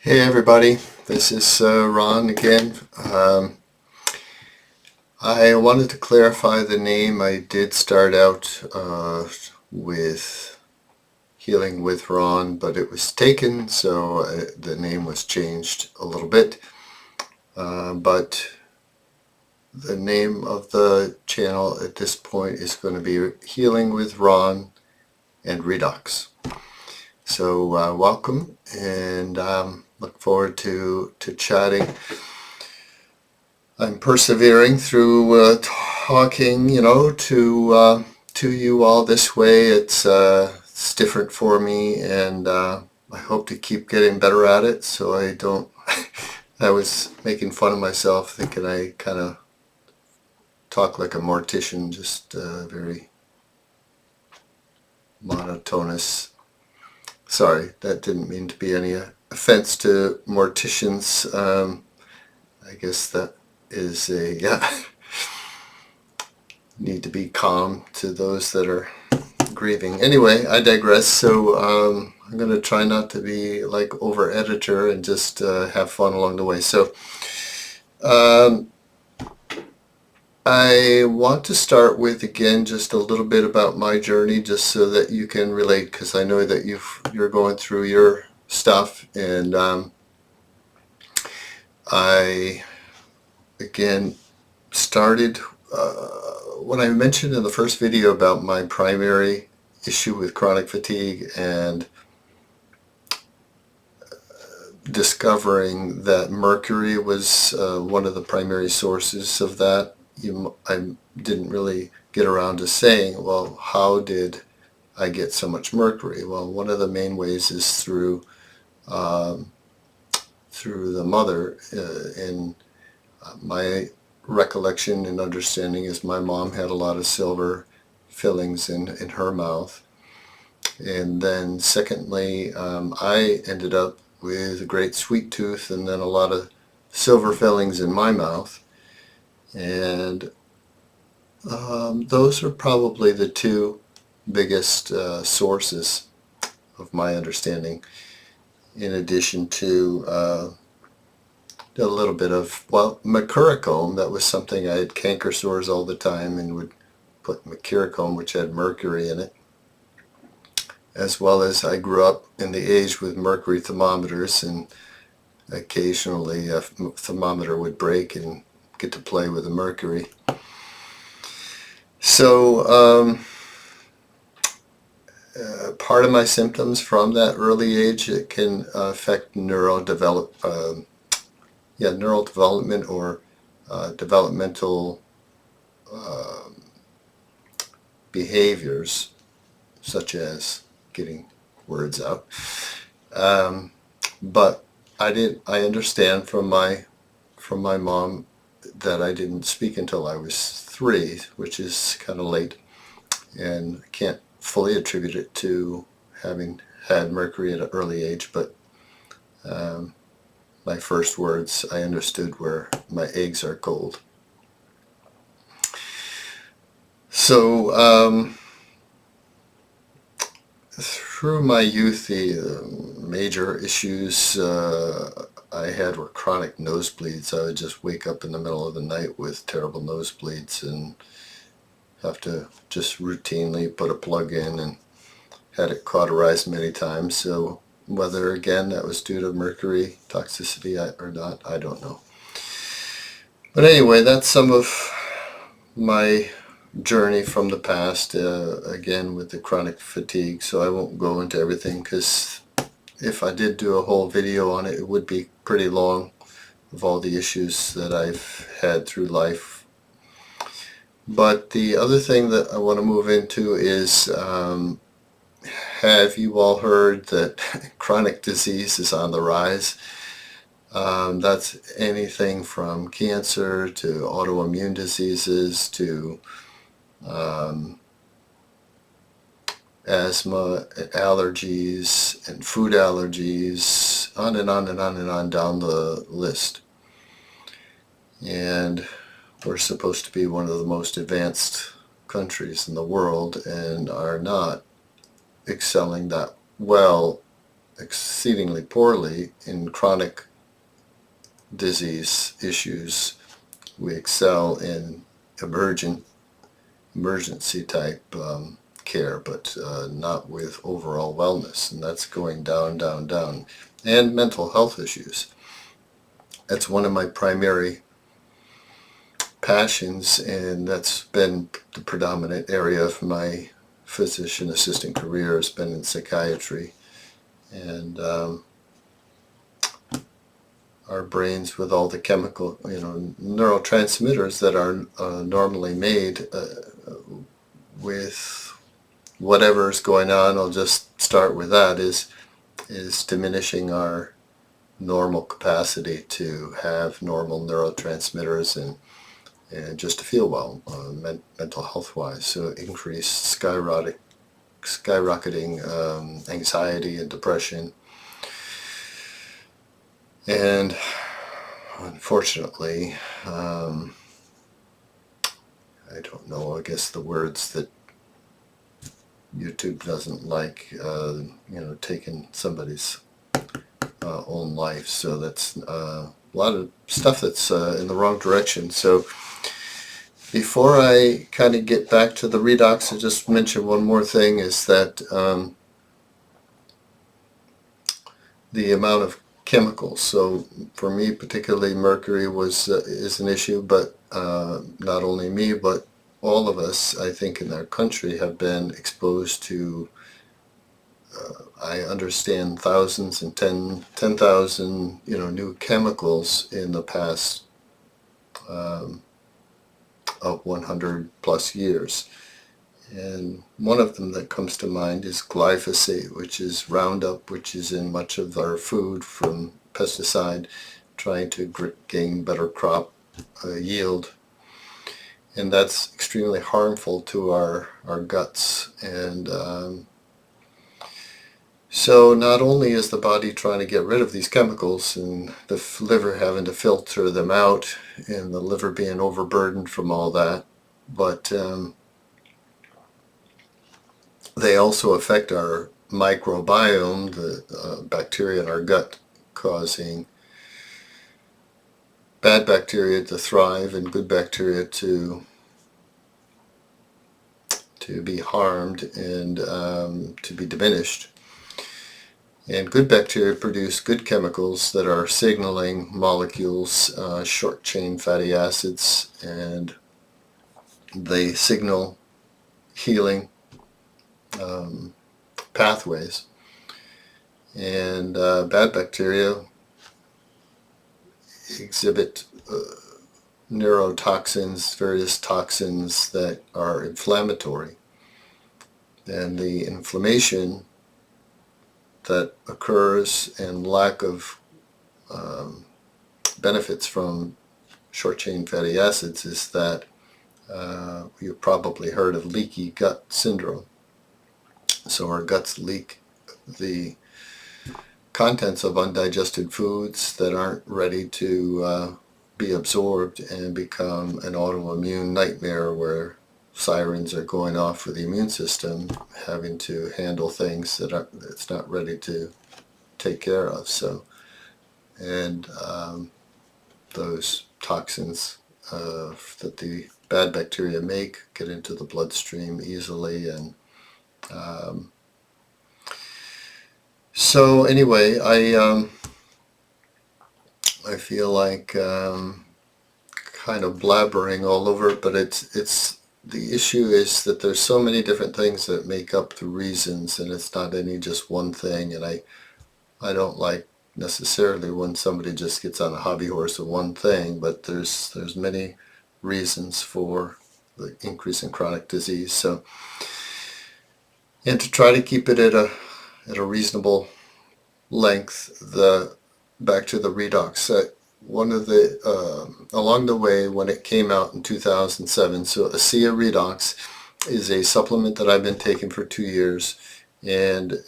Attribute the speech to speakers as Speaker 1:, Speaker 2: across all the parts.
Speaker 1: Hey everybody, this is Ron again. I wanted to clarify the name. I did start out with Healing with Ron, but it was taken, so the name was changed a little bit. But the name of the channel at this point is going to be Healing with Ron and Redox. So welcome, and look forward to chatting. I'm persevering through talking, to you all this way. It's different for me, and I hope to keep getting better at it. So I don't. I was making fun of myself, thinking I kind of talk like a mortician, just very monotonous. Sorry, that didn't mean to be any offense to morticians. I guess that is need to be calm to those that are grieving. Anyway, I digress. So I'm going to try not to be like over editor and just have fun along the way. So I want to start with, again, just a little bit about my journey, just so that you can relate, because I know that you're going through your stuff, and I again started when I mentioned in the first video about my primary issue with chronic fatigue and discovering that mercury was one of the primary sources of that. I didn't really get around to saying, well, how did I get so much mercury? Well, one of the main ways is through the mother. In my recollection and understanding is my mom had a lot of silver fillings in her mouth. And then secondly, I ended up with a great sweet tooth and then a lot of silver fillings in my mouth. And those are probably the two biggest sources of my understanding, in addition to a little bit of, well, mercurochrome. That was something. I had canker sores all the time and would put mercurochrome, which had mercury in it, as well as I grew up in the age with mercury thermometers, and occasionally a thermometer would break and get to play with the mercury. So part of my symptoms from that early age, it can affect neural development or developmental behaviors, such as getting words out. But I understand from my mom that I didn't speak until I was 3, which is kind of late, and I can't fully attribute it to having had mercury at an early age, but my first words I understood were, "My eggs are cold." So through my youth, the major issues I had were chronic nosebleeds. I would just wake up in the middle of the night with terrible nosebleeds and have to just routinely put a plug in, and had it cauterized many times. So whether, again, that was due to mercury toxicity or not, I don't know. But anyway, that's some of my journey from the past, again with the chronic fatigue. So I won't go into everything, because if I did do a whole video on it, it would be pretty long, of all the issues that I've had through life. But the other thing that I want to move into is, have you all heard that chronic disease is on the rise? That's anything from cancer to autoimmune diseases to asthma, allergies, and food allergies, on and on and on and on down the list. And we're supposed to be one of the most advanced countries in the world, and are not excelling that well exceedingly poorly in chronic disease issues. We excel in emergency type care, but not with overall wellness, and that's going down, down, down. And mental health issues. That's one of my primary passions, and that's been the predominant area of my physician assistant career has been in psychiatry. And our brains, with all the chemical, neurotransmitters that are normally made with whatever's going on, I'll just start with that, is diminishing our normal capacity to have normal neurotransmitters and just to feel well, mental health wise. So increased skyrocketing anxiety and depression. And unfortunately, I don't know, I guess the words that YouTube doesn't like, taking somebody's own life. So that's a lot of stuff that's in the wrong direction. So before I kind of get back to the redox, I just mention one more thing, is that the amount of chemicals. So for me, particularly mercury is an issue, but not only me, but all of us, I think, in our country have been exposed to, I understand, thousands and 10,000, new chemicals in the past of 100 plus years. And one of them that comes to mind is glyphosate, which is Roundup, which is in much of our food from pesticide, trying to gain better crop yield. And that's extremely harmful to our guts. And so not only is the body trying to get rid of these chemicals and the liver having to filter them out and the liver being overburdened from all that, but they also affect our microbiome, the bacteria in our gut, causing bad bacteria to thrive and good bacteria to be harmed and to be diminished. And good bacteria produce good chemicals that are signaling molecules, short chain fatty acids, and they signal healing pathways. And bad bacteria exhibit neurotoxins, various toxins that are inflammatory. And the inflammation that occurs and lack of benefits from short-chain fatty acids is that you've probably heard of leaky gut syndrome. So our guts leak the contents of undigested foods that aren't ready to be absorbed and become an autoimmune nightmare where sirens are going off for the immune system, having to handle things that it's not ready to take care of. So, and those toxins that the bad bacteria make get into the bloodstream easily, and so anyway, I feel like kind of blabbering all over it, but it's the issue is that there's so many different things that make up the reasons, and it's not any just one thing. And I don't like necessarily when somebody just gets on a hobby horse of one thing, but there's many reasons for the increase in chronic disease. So, and to try to keep it at a reasonable length, back to the redox. One of the along the way, when it came out in 2007, so ASEA Redox is a supplement that I've been taking for 2 years, and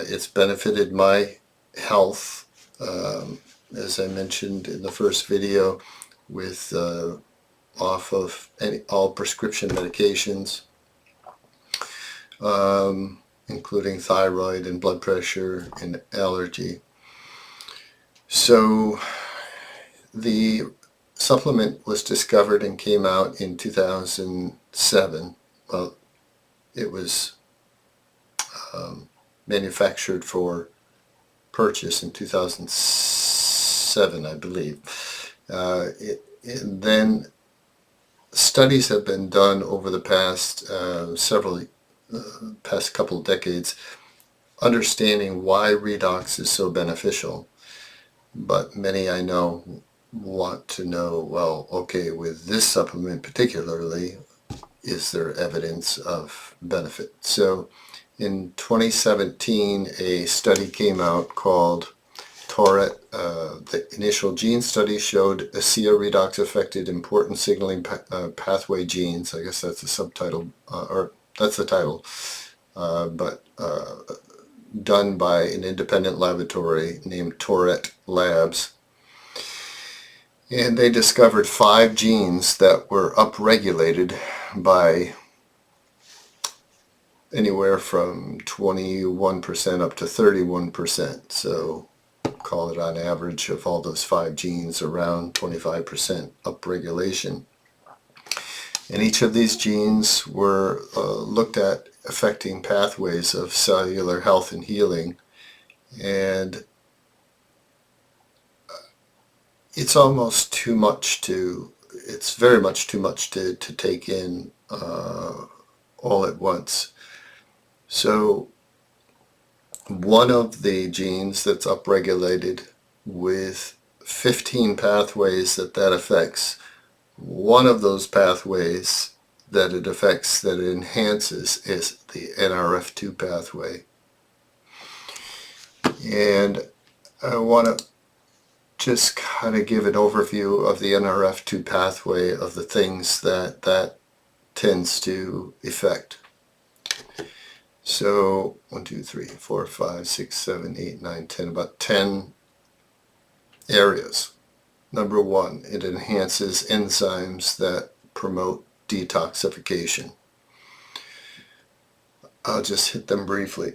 Speaker 1: it's benefited my health, as I mentioned in the first video, with off of all prescription medications. including thyroid and blood pressure and allergy. So the supplement was discovered and came out in 2007. Well, it was manufactured for purchase in 2007, I believe. Then studies have been done over the past past couple of decades, understanding why redox is so beneficial. But many I know want to know, well, okay, with this supplement particularly, is there evidence of benefit? So in 2017, a study came out called Tourette. The initial gene study showed ASEA redox affected important signaling pathway genes. I guess that's the subtitle, or that's the title, but done by an independent laboratory named Tourette Labs. And they discovered 5 genes that were upregulated by anywhere from 21% up to 31%. So call it on average of all those 5 genes around 25% upregulation. And each of these genes were looked at affecting pathways of cellular health and healing. And it's almost too much it's very much too much to take in all at once. So one of the genes that's upregulated with 15 pathways that affects, one of those pathways that it affects, that it enhances, is the NRF2 pathway. And I want to just kind of give an overview of the NRF2 pathway, of the things that tends to affect. So 1, 2, 3, 4, 5, 6, 7, 8, 9, 10, about 10 areas. Number 1, it enhances enzymes that promote detoxification. I'll just hit them briefly.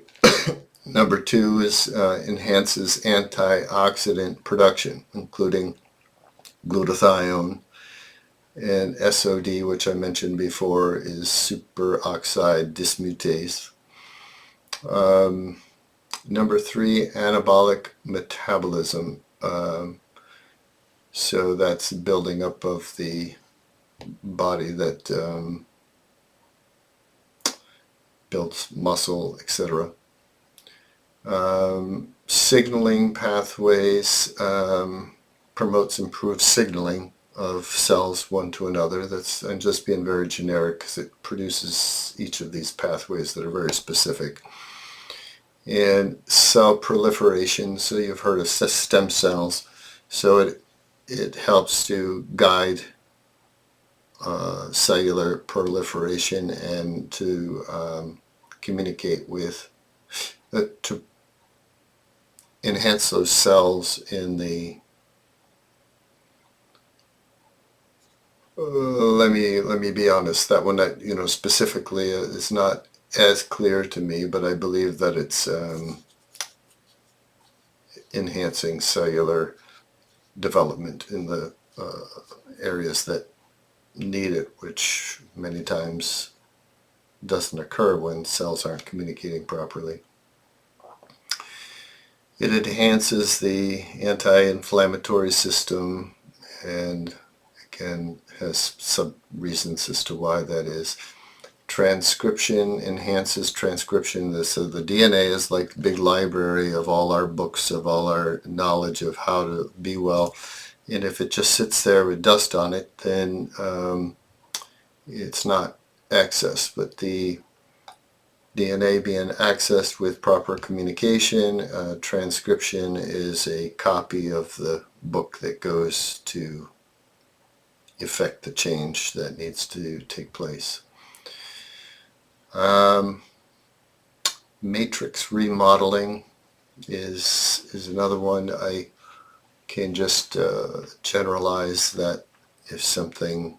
Speaker 1: Number 2 is enhances antioxidant production, including glutathione, and SOD, which I mentioned before, is superoxide dismutase. Number 3, anabolic metabolism. So that's building up of the body that builds muscle, etc. Signaling pathways, promotes improved signaling of cells one to another. I'm just being very generic because it produces each of these pathways that are very specific. And cell proliferation, so you've heard of stem cells, so it helps to guide cellular proliferation and to communicate with, to enhance those cells in the let me be honest, that one that specifically is not as clear to me, but I believe that it's enhancing cellular development in the areas that need it, which many times doesn't occur when cells aren't communicating properly. It enhances the anti-inflammatory system, and again has some reasons as to why that is. Transcription enhances transcription. So the DNA is like the big library of all our books, of all our knowledge of how to be well. And if it just sits there with dust on it, then it's not accessed. But the DNA being accessed with proper communication, transcription is a copy of the book that goes to effect the change that needs to take place. Matrix remodeling is another one. I can just generalize that if something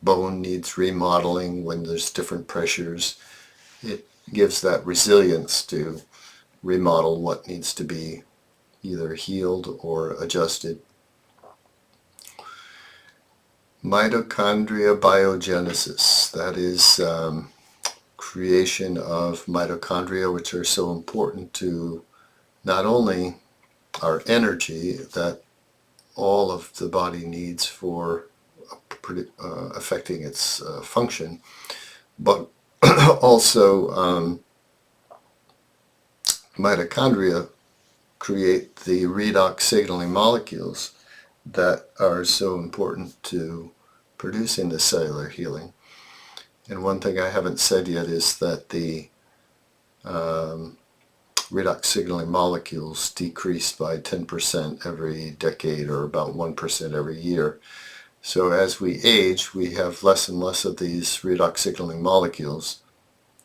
Speaker 1: bone needs remodeling when there's different pressures, it gives that resilience to remodel what needs to be either healed or adjusted. Mitochondria biogenesis, that is creation of mitochondria, which are so important to not only our energy that all of the body needs for affecting its function, but also mitochondria create the redox signaling molecules that are so important to producing the cellular healing. And one thing I haven't said yet is that the redox signaling molecules decrease by 10% every decade, or about 1% every year. So as we age, we have less and less of these redox signaling molecules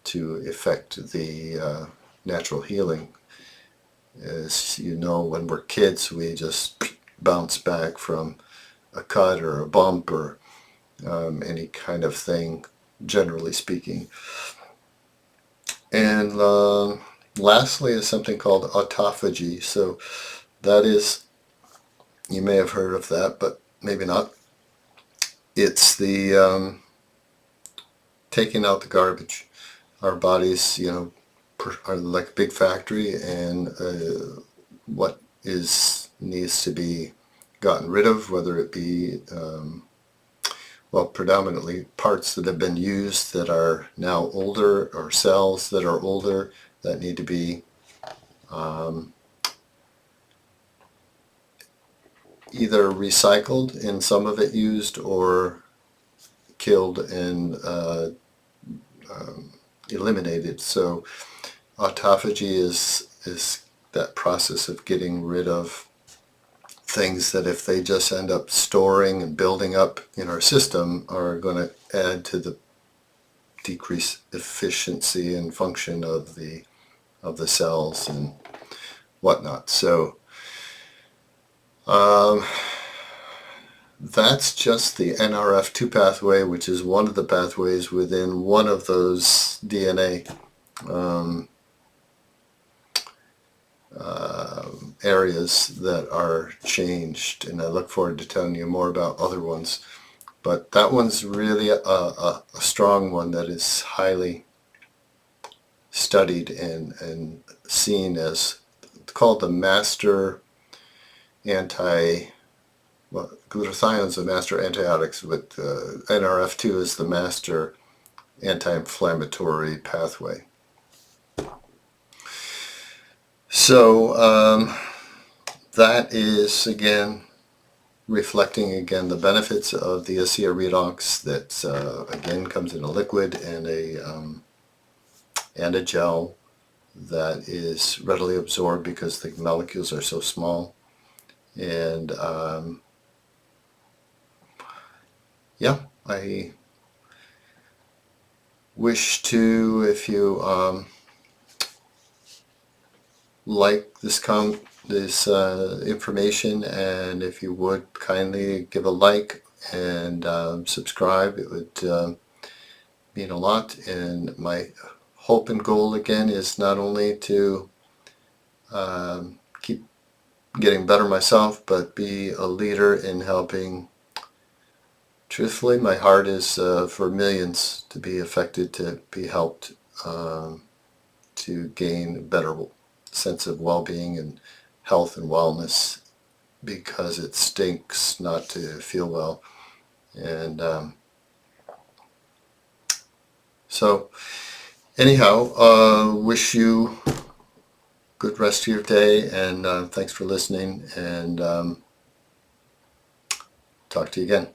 Speaker 1: to effect the natural healing. As you know, when we're kids, we just bounce back from a cut or a bump or any kind of thing, generally speaking. And lastly is something called autophagy. So that is, you may have heard of that, but maybe not. It's the taking out the garbage. Our bodies, are like a big factory, and what needs to be gotten rid of, whether it be predominantly parts that have been used that are now older, or cells that are older that need to be either recycled and some of it used, or killed and eliminated. So autophagy is that process of getting rid of things that, if they just end up storing and building up in our system, are going to add to the decreased efficiency and function of the cells and whatnot. So that's just the NRF2 pathway, which is one of the pathways within one of those DNA areas that are changed, and I look forward to telling you more about other ones. But that one's really a strong one that is highly studied and seen as, it's called the master glutathione is the master antibiotics, but NRF2 is the master anti-inflammatory pathway. So that is, again, reflecting again the benefits of the ASEA Redox, that again comes in a liquid and a gel that is readily absorbed because the molecules are so small. And yeah, I wish to, if you like this information, and if you would kindly give a like and subscribe, it would mean a lot. And my hope and goal again is not only to keep getting better myself, but be a leader in helping. Truthfully, my heart is for millions to be affected, to be helped, to gain a better sense of well-being and health and wellness, because it stinks not to feel well. And so anyhow, wish you good rest of your day, and thanks for listening, and talk to you again.